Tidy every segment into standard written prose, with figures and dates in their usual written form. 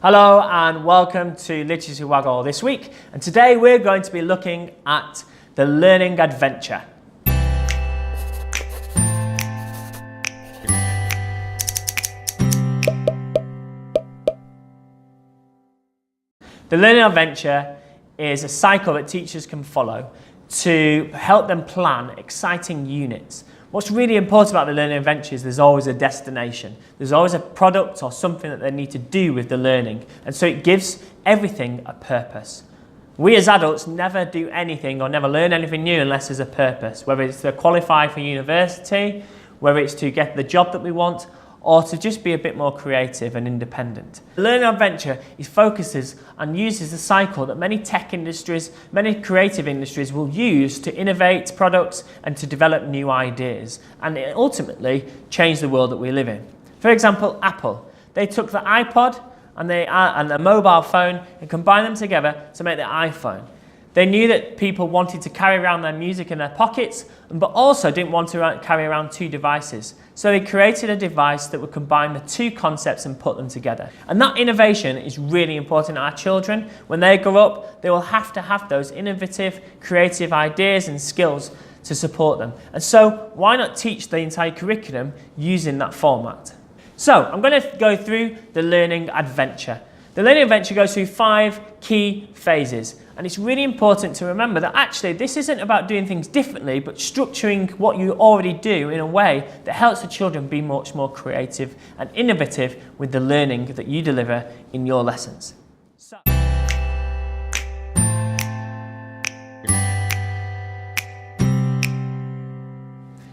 Hello and welcome to Literacy Waggle this week, and today we're going to be looking at the learning adventure. The learning adventure is a cycle that teachers can follow to help them plan exciting units. What's really important about the learning adventure is there's always a destination. There's always a product or something that they need to do with the learning, and so it gives everything a purpose. We as adults never do anything or never learn anything new unless there's a purpose, whether it's to qualify for university, whether it's to get the job that we want, or to just be a bit more creative and independent. The learning adventure focuses and uses the cycle that many tech industries, many creative industries will use to innovate products and to develop new ideas and ultimately change the world that we live in. For example, Apple. They took the iPod and the mobile phone and combined them together to make the iPhone. They knew that people wanted to carry around their music in their pockets, but also didn't want to carry around two devices. So they created a device that would combine the two concepts and put them together. And that innovation is really important to our children. When they grow up, they will have to have those innovative, creative ideas and skills to support them. And so why not teach the entire curriculum using that format? So I'm going to go through the learning adventure. The learning adventure goes through 5 key phases, and it's really important to remember that actually this isn't about doing things differently, but structuring what you already do in a way that helps the children be much more creative and innovative with the learning that you deliver in your lessons.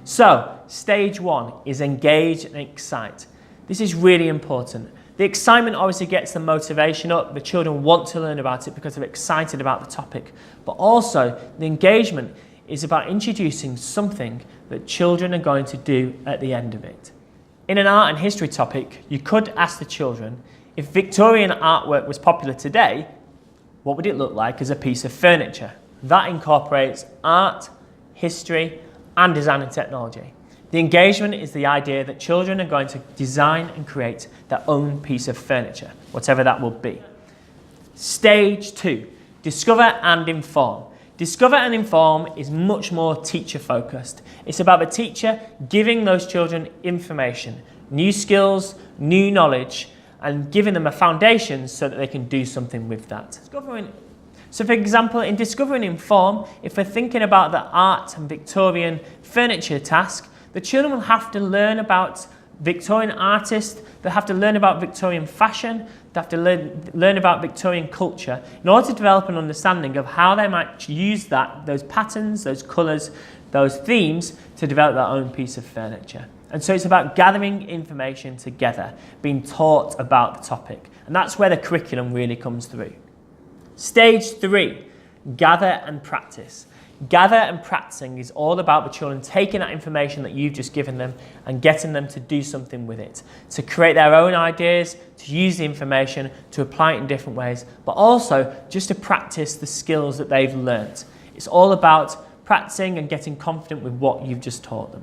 So, stage 1 is engage and excite. This is really important. The excitement obviously gets the motivation up. The children want to learn about it because they're excited about the topic. But also, the engagement is about introducing something that children are going to do at the end of it. In an art and history topic, you could ask the children, if Victorian artwork was popular today, what would it look like as a piece of furniture? That incorporates art, history, and design and technology. The engagement is the idea that children are going to design and create their own piece of furniture, whatever that will be. Stage 2, discover and inform. Discover and inform is much more teacher focused. It's about the teacher giving those children information, new skills, new knowledge, and giving them a foundation so that they can do something with that. So for example, in discover and inform, if we're thinking about the art and Victorian furniture task, the children will have to learn about Victorian artists, they'll have to learn about Victorian fashion, they have to learn about Victorian culture in order to develop an understanding of how they might use those patterns, those colours, those themes to develop their own piece of furniture. And so it's about gathering information together, being taught about the topic. And that's where the curriculum really comes through. Stage 3, gather and practice. Gather and practicing is all about the children taking that information that you've just given them and getting them to do something with it, to create their own ideas, to use the information, to apply it in different ways, but also just to practice the skills that they've learnt. It's all about practicing and getting confident with what you've just taught them.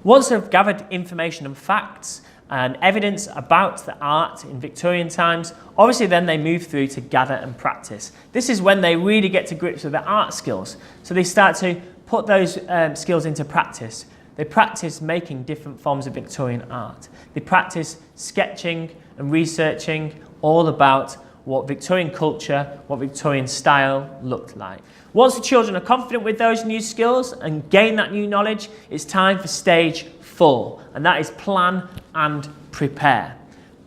Once they've gathered information and facts and evidence about the art in Victorian times, obviously then they move through to gather and practice. This is when they really get to grips with their art skills. So they start to put those skills into practice. They practice making different forms of Victorian art. They practice sketching and researching all about what Victorian culture, what Victorian style looked like. Once the children are confident with those new skills and gain that new knowledge, it's time for stage 4, and that is plan and prepare.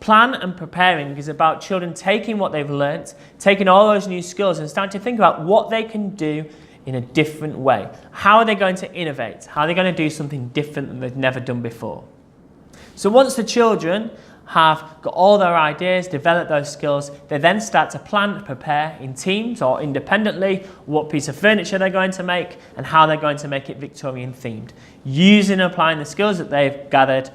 Plan and preparing is about children taking what they've learnt, taking all those new skills and starting to think about what they can do in a different way. How are they going to innovate? How are they going to do something different than they've never done before? So once the children have got all their ideas, developed those skills, they then start to plan and prepare in teams or independently what piece of furniture they're going to make and how they're going to make it Victorian themed, using and applying the skills that they've gathered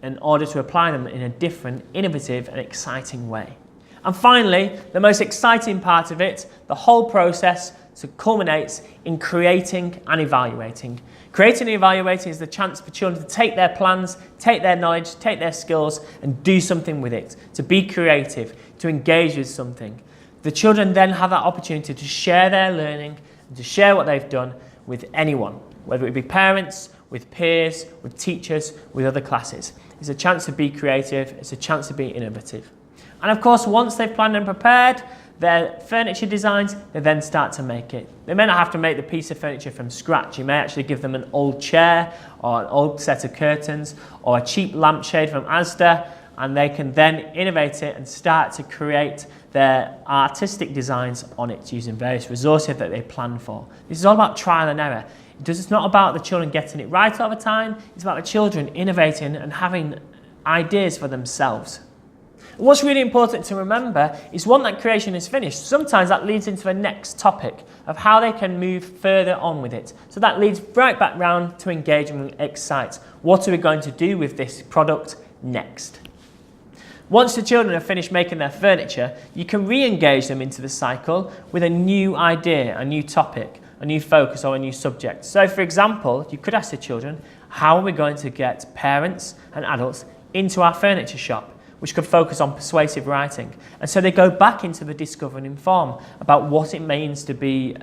in order to apply them in a different, innovative and exciting way. And finally, the most exciting part of it, the whole process culminates in creating and evaluating. Creating and evaluating is the chance for children to take their plans, take their knowledge, take their skills and do something with it, to be creative, to engage with something. The children then have that opportunity to share their learning and to share what they've done with anyone, whether it be parents, with peers, with teachers, with other classes. It's a chance to be creative, it's a chance to be innovative. And of course, once they've planned and prepared their furniture designs, they then start to make it. They may not have to make the piece of furniture from scratch. You may actually give them an old chair or an old set of curtains or a cheap lampshade from Asda, and they can then innovate it and start to create their artistic designs on it using various resources that they plan for. This is all about trial and error. It's not about the children getting it right all the time, it's about the children innovating and having ideas for themselves. And what's really important to remember is once that creation is finished, sometimes that leads into the next topic of how they can move further on with it. So that leads right back round to engage and excite. What are we going to do with this product next? Once the children have finished making their furniture, you can re-engage them into the cycle with a new idea, a new topic, a new focus or a new subject. So for example, you could ask the children, how are we going to get parents and adults into our furniture shop, which could focus on persuasive writing. And so they go back into the discover and inform about what it means to be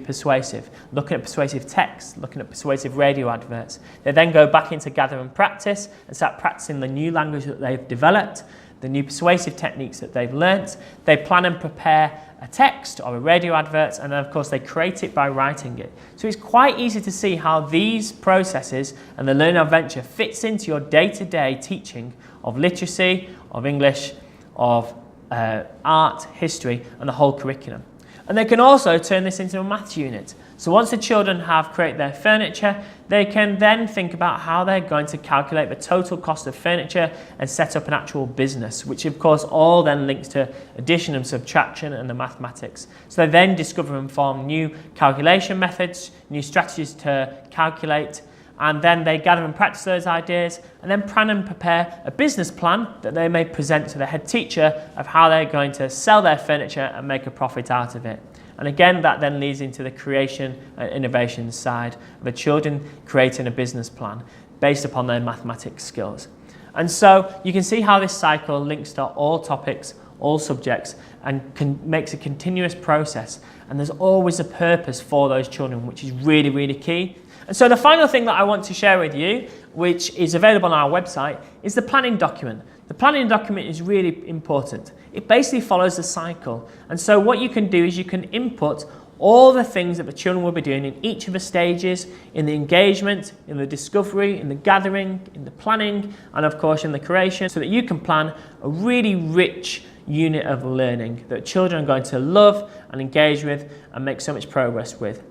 persuasive, looking at persuasive text, looking at persuasive radio adverts. They then go back into gather and practice and start practicing the new language that they've developed, the new persuasive techniques that they've learnt. They plan and prepare a text or a radio advert, and then of course they create it by writing it. So it's quite easy to see how these processes and the learning adventure fits into your day-to-day teaching of literacy, of English, of art, history, and the whole curriculum. And they can also turn this into a maths unit. So once the children have created their furniture, they can then think about how they're going to calculate the total cost of furniture and set up an actual business, which of course all then links to addition and subtraction and the mathematics. So they then discover and form new calculation methods, new strategies to calculate, and then they gather and practice those ideas and then plan and prepare a business plan that they may present to the head teacher of how they're going to sell their furniture and make a profit out of it. And again, that then leads into the creation and innovation side of the children creating a business plan based upon their mathematics skills. And so you can see how this cycle links to all topics, all subjects, and makes a continuous process. And there's always a purpose for those children, which is really, really key. And so the final thing that I want to share with you, which is available on our website, is the planning document. The planning document is really important. It basically follows the cycle. And so what you can do is you can input all the things that the children will be doing in each of the stages, in the engagement, in the discovery, in the gathering, in the planning, and of course in the creation, so that you can plan a really rich unit of learning that children are going to love and engage with and make so much progress with.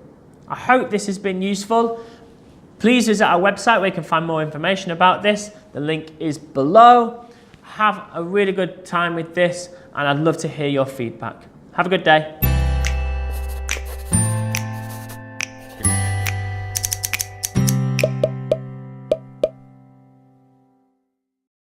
I hope this has been useful. Please visit our website where you can find more information about this. The link is below. Have a really good time with this, and I'd love to hear your feedback. Have a good day.